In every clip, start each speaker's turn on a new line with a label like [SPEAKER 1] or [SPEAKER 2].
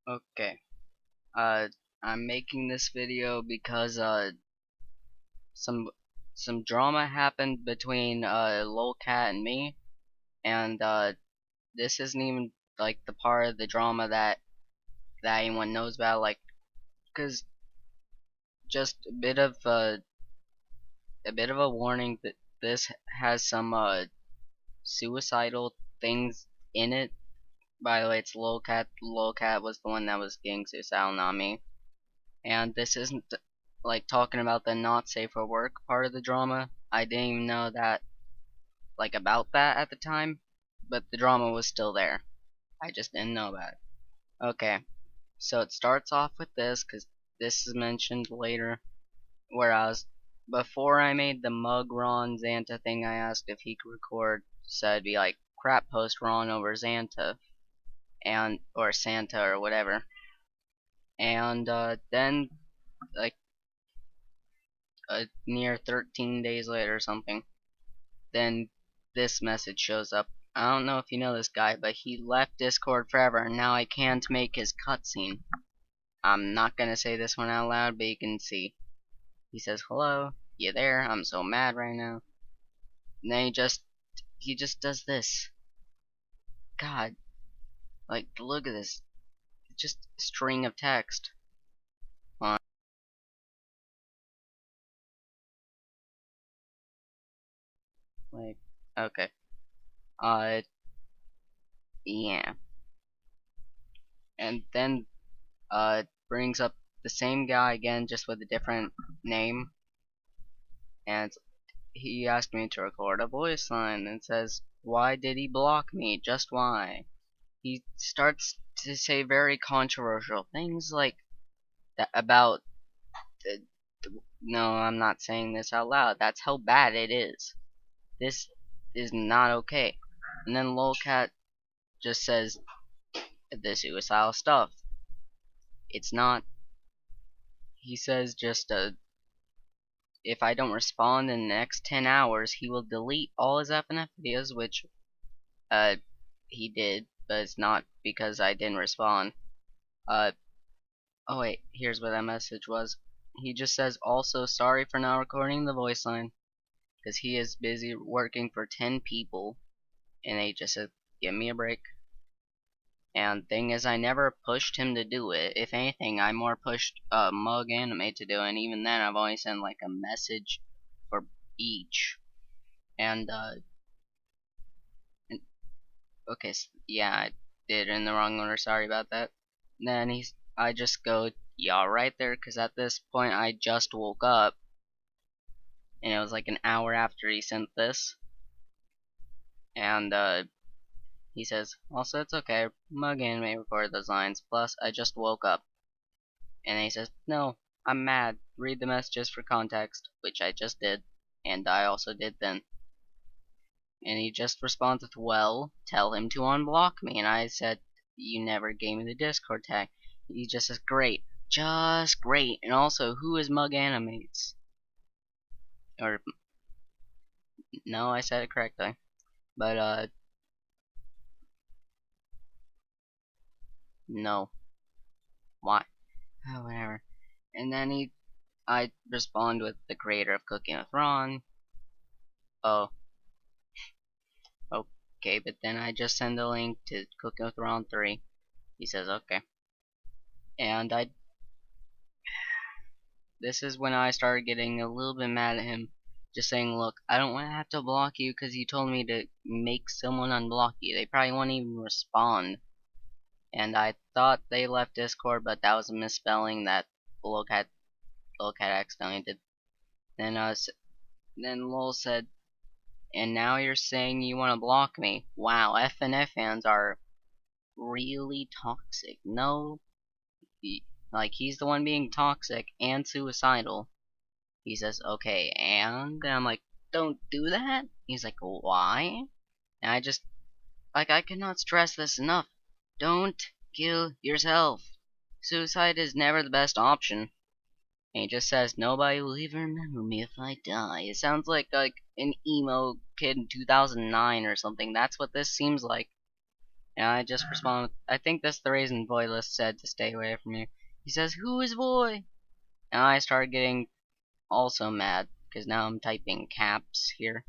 [SPEAKER 1] Okay. I'm making this video because some some drama happened between Lolcat and me, and this isn't even like the part of the drama that anyone knows about. Like, cause just a bit of a warning that this has some suicidal things in it. By the way, it's Lolcat. Lolcat was the one that was getting suicidal, not me. And this isn't like talking about the not safe for work part of the drama. I didn't even know that like about that at the time, but the drama was still there. I just didn't know about it. Okay, so it starts off with this because this is mentioned later. Whereas before I made the mug Ron Xanta thing, I asked if he could record, so it'd be like crap post Ron over Xanta and or Santa or whatever. And then like near 13 days later or something, then this message shows up. I don't know if you know this guy, but he left Discord forever, and now I can't make his cutscene. I'm not gonna say this one out loud, but you can see. He says, "Hello, you there? I'm so mad right now." And then he just does this. God, like look at this. It's just a string of text. On like, okay. Uh, yeah. And then brings up the same guy again, just with a different name, and he asked me to record a voice line and says, "Why did he block me? Just why?" He starts to say very controversial things like that about the, no, I'm not saying this out loud. That's how bad it is. This is not okay. And then Lolcat just says the suicidal stuff. It's not. He says just if I don't respond in the next 10 hours, he will delete all his FNF videos, which uh he did, but it's not because I didn't respond. Uh oh wait, here's what that message was. He just says also sorry for not recording the voice line because he is busy working for 10 people, and they just said give me a break. And thing is, I never pushed him to do it. If anything, I more pushed Mug Anime to do it, and even then I've only sent like a message for each. And okay, so, yeah, I did it in the wrong order. Sorry about that. Then I just go, yeah, right there, because at this point I just woke up, and it was like an hour after he sent this, and he says, also it's okay, Mug Anime recorded those lines. Plus, I just woke up, and he says, no, I'm mad. Read the messages for context, which I just did, and I also did then. And he just responds with, well, tell him to unblock me. And I said, you never gave me the Discord tag. He just says, great. Just great. And also, who is Mug Animates? Or, no, I said it correctly. But, no. Why? Oh, whatever. And then I respond with the creator of Cooking with Ron. Oh, okay, but then I just send a link to Cooking with Ron 3. He says, okay. And this is when I started getting a little bit mad at him, just saying, look, I don't want to have to block you because you told me to make someone unblock you. They probably won't even respond. And I thought they left Discord, but that was a misspelling that Lolcat accidentally did. Then Lol said, and now you're saying you want to block me. Wow, FNF fans are really toxic. No, like he's the one being toxic and suicidal. He says, okay, and I'm like, don't do that. He's like, why? And I cannot stress this enough. Don't kill yourself. Suicide is never the best option. And he just says, nobody will even remember me if I die. It sounds like an emo kid in 2009 or something. That's what this seems like. And I just respond, I think that's the reason Voyless said to stay away from you. He says, who is Voy? And I start getting also mad, because now I'm typing caps here.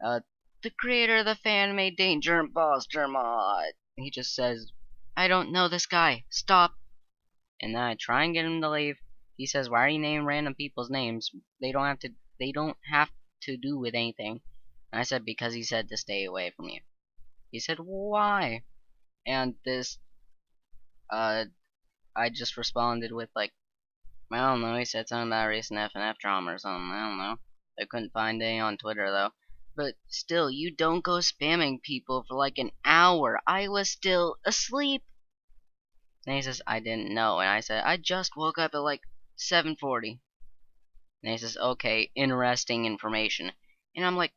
[SPEAKER 1] Uh, the creator of the fan-made Danger Imposter mod. He just says, I don't know this guy. Stop. And then I try and get him to leave. He says, why are you naming random people's names? They don't have to. They don't have to do with anything. And I said, because he said to stay away from you. He said, why? And this, uh, I just responded with like, I don't know. He said something about recent FNF drama or something. I don't know. I couldn't find any on Twitter though. But still, you don't go spamming people for like an hour. I was still asleep. And he says, I didn't know. And I said, I just woke up at like 7:40. And he says, okay, interesting information. And I'm like,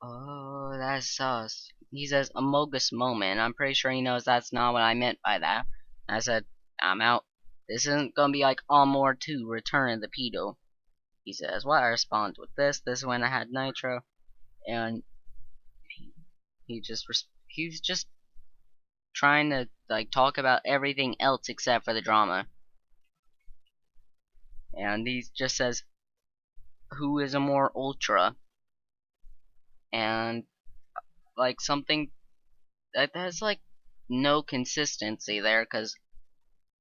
[SPEAKER 1] oh, that's sus. He says, Amogus moment. I'm pretty sure he knows that's not what I meant by that. And I said, I'm out. This isn't gonna be like Amor 2, Return of the Pedo. He says, well, I respond with this. This is when I had Nitro. And he's just trying to like talk about everything else except for the drama. And he just says, who is a more ultra? And like something that has like no consistency there, because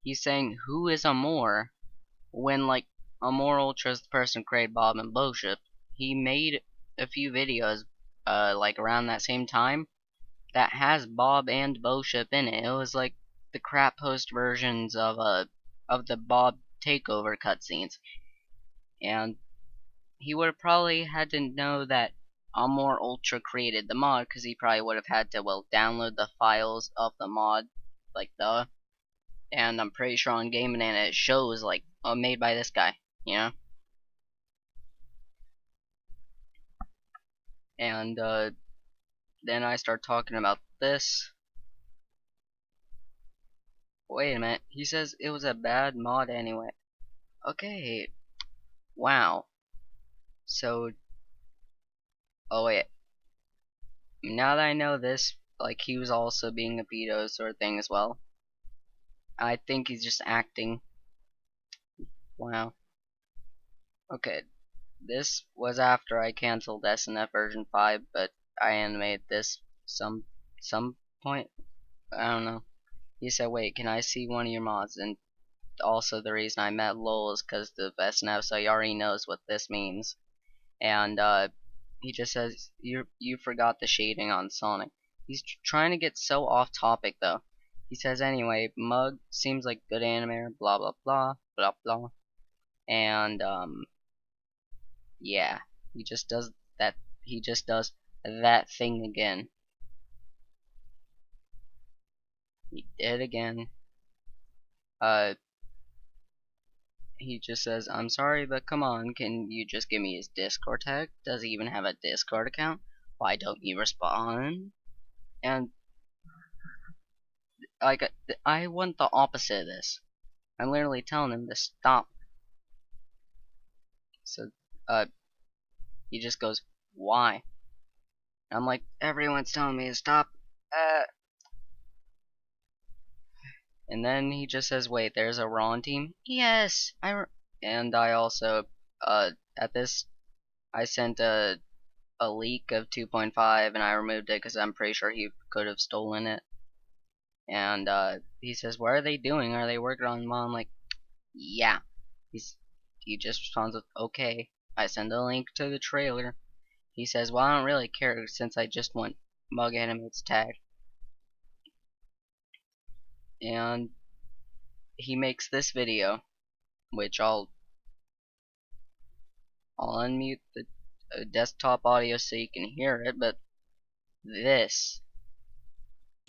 [SPEAKER 1] he's saying who is a more when like a more ultra is the person who created Bob and Bowship. He made a few videos like around that same time that has Bob and Bowship in it. It was like the crap post versions of the Bob takeover cutscenes, and he would have probably had to know that Amor Ultra created the mod, because he probably would have had to, well, download the files of the mod, like and I'm pretty sure on Game Banana it shows, like, oh, made by this guy, you know? And, then I start talking about this. Wait a minute, he says it was a bad mod anyway. Okay, wow. So, oh wait, now that I know this, like, he was also being a pedo sort of thing as well. I think he's just acting. Wow. Okay, this was after I canceled SNF version 5, but I animated this some point. I don't know. He said, wait, can I see one of your mods? And also the reason I met LOL is because of SNF, so he already knows what this means. And he just says, you forgot the shading on Sonic. He's trying to get so off topic though. He says anyway, Mug seems like good animator, blah blah blah, blah blah. And yeah, he just does that. He just does that thing again. He did again. He just says, I'm sorry, but come on, can you just give me his Discord tag? Does he even have a Discord account? Why don't you respond? And like, I want the opposite of this. I'm literally telling him to stop. So, he just goes, why? And I'm like, everyone's telling me to stop. And then he just says, wait, there's a Ron team? Yes! And I also, at this, I sent a leak of 2.5 and I removed it because I'm pretty sure he could have stolen it. And, he says, what are they doing? Are they working on Mom? I'm like, yeah. He just responds with, okay. I send a link to the trailer. He says, well, I don't really care since I just want Mug Animate's tag. And he makes this video, which I'll unmute the desktop audio so you can hear it, but this.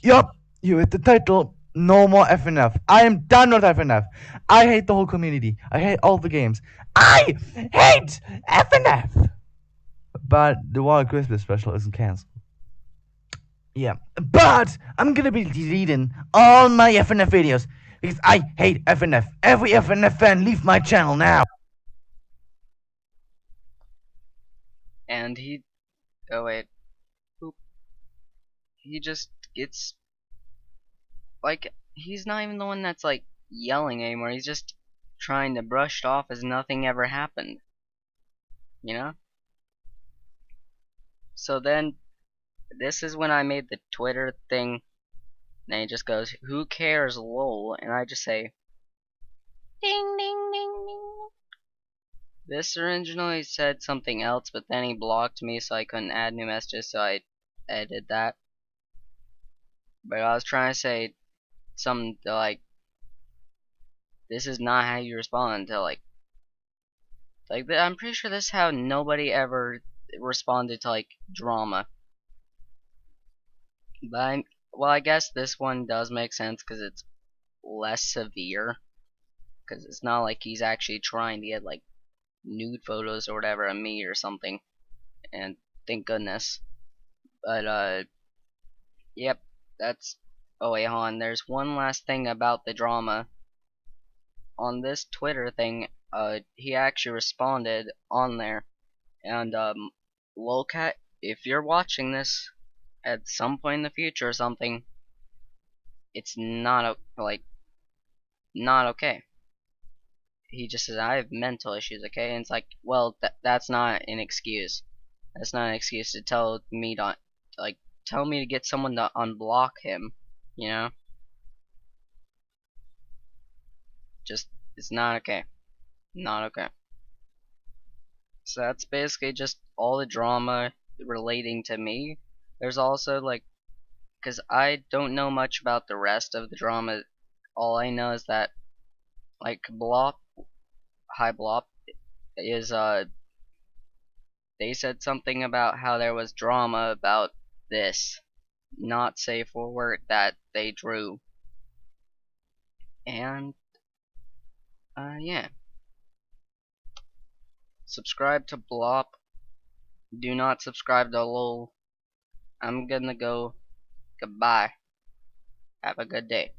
[SPEAKER 2] Yup, you hit the title. No more FNF. I am done with FNF. I hate the whole community. I hate all the games. I hate FNF. But the Wild Christmas special isn't cancelled. Yeah, but I'm gonna be deleting all my FNF videos because I hate FNF. Every FNF fan, leave my channel now.
[SPEAKER 1] And he, oh wait, oop, he just gets like he's not even the one that's like yelling anymore. He's just trying to brush it off as nothing ever happened. You know? So then this is when I made the Twitter thing. And he just goes, "Who cares, lol?" And I just say, "Ding ding ding ding." This originally said something else, but then he blocked me, so I couldn't add new messages. So I edited that. But I was trying to say something to like, this is not how you respond to like I'm pretty sure this is how nobody ever responded to like drama. But well, I guess this one does make sense because it's less severe. Because it's not like he's actually trying to get like nude photos or whatever of me or something. And thank goodness. But yep, that's. Oh wait, hold on. There's one last thing about the drama on this Twitter thing. He actually responded on there, and Lolcat, if you're watching this at some point in the future or something, it's not like not okay. He just says I have mental issues, okay, and it's like, well, that's not an excuse. That's not an excuse to tell me to like tell me to get someone to unblock him. You know, just it's not okay. Not okay. So that's basically just all the drama relating to me. There's also like, because I don't know much about the rest of the drama. All I know is that like Blop, High Blop is they said something about how there was drama about this not safe for work that they drew, and yeah, subscribe to Blop. Do not subscribe to Lol. I'm gonna go. Goodbye. Have a good day.